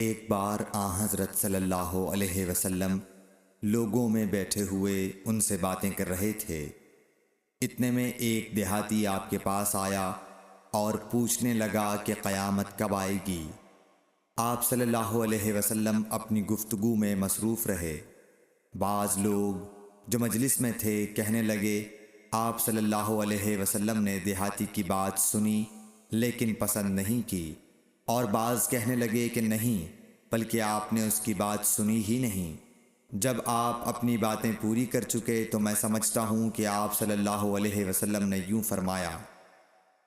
ایک بار حضرت صلی اللہ علیہ وسلم لوگوں میں بیٹھے ہوئے ان سے باتیں کر رہے تھے۔ اتنے میں ایک دیہاتی آپ کے پاس آیا اور پوچھنے لگا کہ قیامت کب آئے گی۔ آپ صلی اللہ علیہ وسلم اپنی گفتگو میں مصروف رہے۔ بعض لوگ جو مجلس میں تھے کہنے لگے، آپ صلی اللہ علیہ وسلم نے دیہاتی کی بات سنی لیکن پسند نہیں کی، اور بعض کہنے لگے کہ نہیں، بلکہ آپ نے اس کی بات سنی ہی نہیں۔ جب آپ اپنی باتیں پوری کر چکے تو میں سمجھتا ہوں کہ آپ صلی اللہ علیہ وسلم نے یوں فرمایا،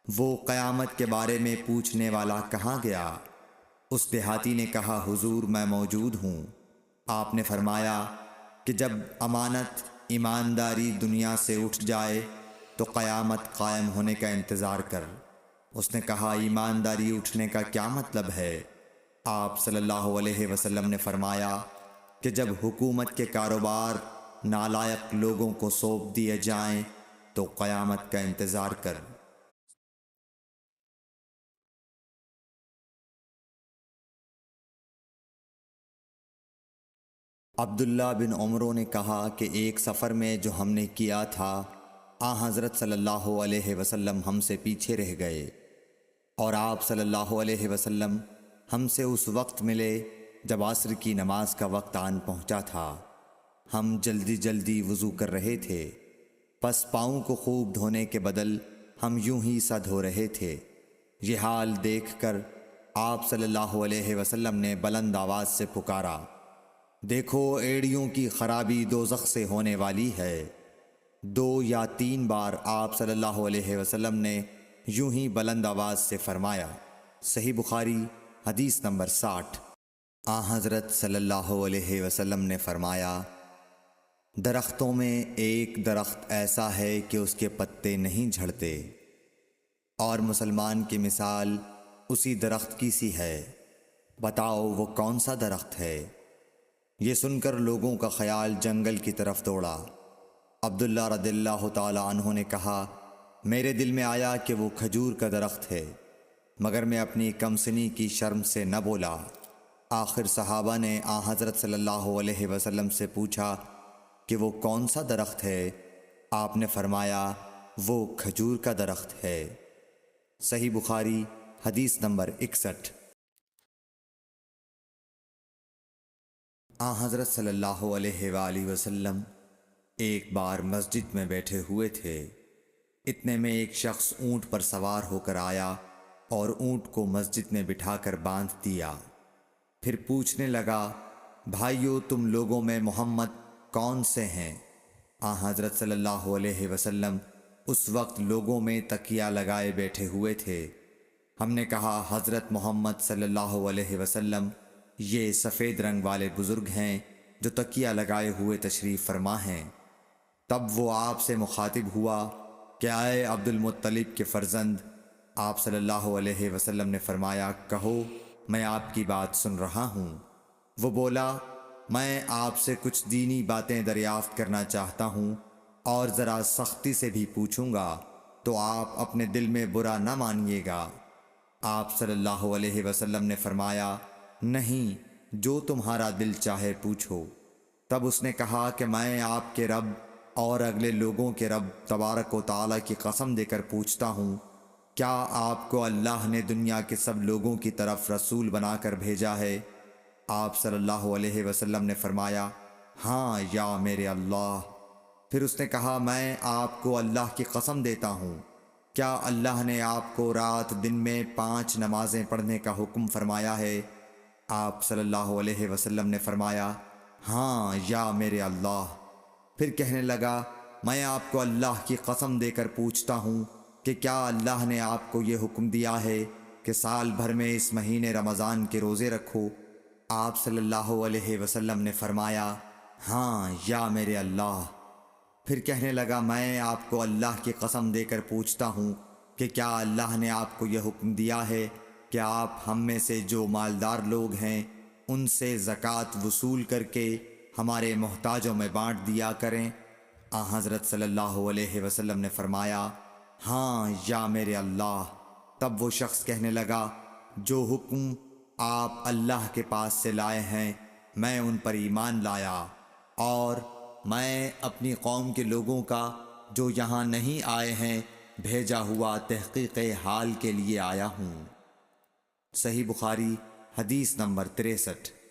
وہ قیامت کے بارے میں پوچھنے والا کہاں گیا؟ اس دیہاتی نے کہا، حضور میں موجود ہوں۔ آپ نے فرمایا کہ جب امانت ایمانداری دنیا سے اٹھ جائے تو قیامت قائم ہونے کا انتظار کر۔ اس نے کہا، ایمانداری اٹھنے کا کیا مطلب ہے؟ آپ صلی اللہ علیہ وسلم نے فرمایا کہ جب حکومت کے کاروبار نالائق لوگوں کو سونپ دیے جائیں تو قیامت کا انتظار کر۔ عبداللہ بن عمرو نے کہا کہ ایک سفر میں جو ہم نے کیا تھا، حضرت صلی اللہ علیہ وسلم ہم سے پیچھے رہ گئے، اور آپ صلی اللہ علیہ وسلم ہم سے اس وقت ملے جب عصر کی نماز کا وقت آن پہنچا تھا۔ ہم جلدی جلدی وضو کر رہے تھے، پس پاؤں کو خوب دھونے کے بدل ہم یوں ہی سا دھو رہے تھے۔ یہ حال دیکھ کر آپ صلی اللہ علیہ وسلم نے بلند آواز سے پکارا، دیکھو ایڑیوں کی خرابی دوزخ سے ہونے والی ہے۔ 2 یا 3 بار آپ صلی اللہ علیہ وسلم نے یوں ہی بلند آواز سے فرمایا۔ صحیح بخاری حدیث نمبر 60۔ حضرت صلی اللہ علیہ وسلم نے فرمایا، درختوں میں ایک درخت ایسا ہے کہ اس کے پتے نہیں جھڑتے، اور مسلمان کی مثال اسی درخت کی سی ہے، بتاؤ وہ کون سا درخت ہے؟ یہ سن کر لوگوں کا خیال جنگل کی طرف دوڑا۔ عبداللہ رضی اللہ تعالی عنہ نے کہا، میرے دل میں آیا کہ وہ کھجور کا درخت ہے، مگر میں اپنی کم سنی کی شرم سے نہ بولا۔ آخر صحابہ نے حضرت صلی اللہ علیہ وسلم سے پوچھا کہ وہ کون سا درخت ہے؟ آپ نے فرمایا، وہ کھجور کا درخت ہے۔ صحیح بخاری حدیث نمبر 61۔ حضرت صلی اللہ علیہ وآلہ وسلم ایک بار مسجد میں بیٹھے ہوئے تھے۔ اتنے میں ایک شخص اونٹ پر سوار ہو کر آیا اور اونٹ کو مسجد میں بٹھا کر باندھ دیا۔ پھر پوچھنے لگا، بھائیو تم لوگوں میں محمد کون سے ہیں؟ حضرت صلی اللہ علیہ وسلم اس وقت لوگوں میں تکیہ لگائے بیٹھے ہوئے تھے۔ ہم نے کہا، حضرت محمد صلی اللہ علیہ وسلم یہ سفید رنگ والے بزرگ ہیں جو تکیہ لگائے ہوئے تشریف فرما ہیں۔ تب وہ آپ سے مخاطب ہوا کہ اے عبد المطلب کے فرزند۔ آپ صلی اللہ علیہ وسلم نے فرمایا، کہو میں آپ کی بات سن رہا ہوں۔ وہ بولا، میں آپ سے کچھ دینی باتیں دریافت کرنا چاہتا ہوں، اور ذرا سختی سے بھی پوچھوں گا تو آپ اپنے دل میں برا نہ مانیے گا۔ آپ صلی اللہ علیہ وسلم نے فرمایا، نہیں، جو تمہارا دل چاہے پوچھو۔ تب اس نے کہا کہ میں آپ کے رب اور اگلے لوگوں کے رب تبارک و تعالیٰ کی قسم دے کر پوچھتا ہوں، کیا آپ کو اللہ نے دنیا کے سب لوگوں کی طرف رسول بنا کر بھیجا ہے؟ آپ صلی اللہ علیہ وسلم نے فرمایا، ہاں یا میرے اللہ۔ پھر اس نے کہا، میں آپ کو اللہ کی قسم دیتا ہوں، کیا اللہ نے آپ کو رات دن میں 5 نمازیں پڑھنے کا حکم فرمایا ہے؟ آپ صلی اللہ علیہ وسلم نے فرمایا، ہاں یا میرے اللہ۔ پھر کہنے لگا، میں آپ کو اللہ کی قسم دے کر پوچھتا ہوں کہ کیا اللہ نے آپ کو یہ حکم دیا ہے کہ سال بھر میں اس مہینے رمضان کے روزے رکھو؟ آپ صلی اللہ علیہ وسلم نے فرمایا، ہاں یا میرے اللہ۔ پھر کہنے لگا، میں آپ کو اللہ کی قسم دے کر پوچھتا ہوں کہ کیا اللہ نے آپ کو یہ حکم دیا ہے کہ آپ ہم میں سے جو مالدار لوگ ہیں ان سے زکوٰۃ وصول کر کے ہمارے محتاجوں میں بانٹ دیا کریں؟ حضرت صلی اللہ علیہ وسلم نے فرمایا، ہاں یا میرے اللہ۔ تب وہ شخص کہنے لگا، جو حکم آپ اللہ کے پاس سے لائے ہیں، میں ان پر ایمان لایا، اور میں اپنی قوم کے لوگوں کا جو یہاں نہیں آئے ہیں بھیجا ہوا تحقیق حال کے لیے آیا ہوں۔ صحیح بخاری حدیث نمبر 63۔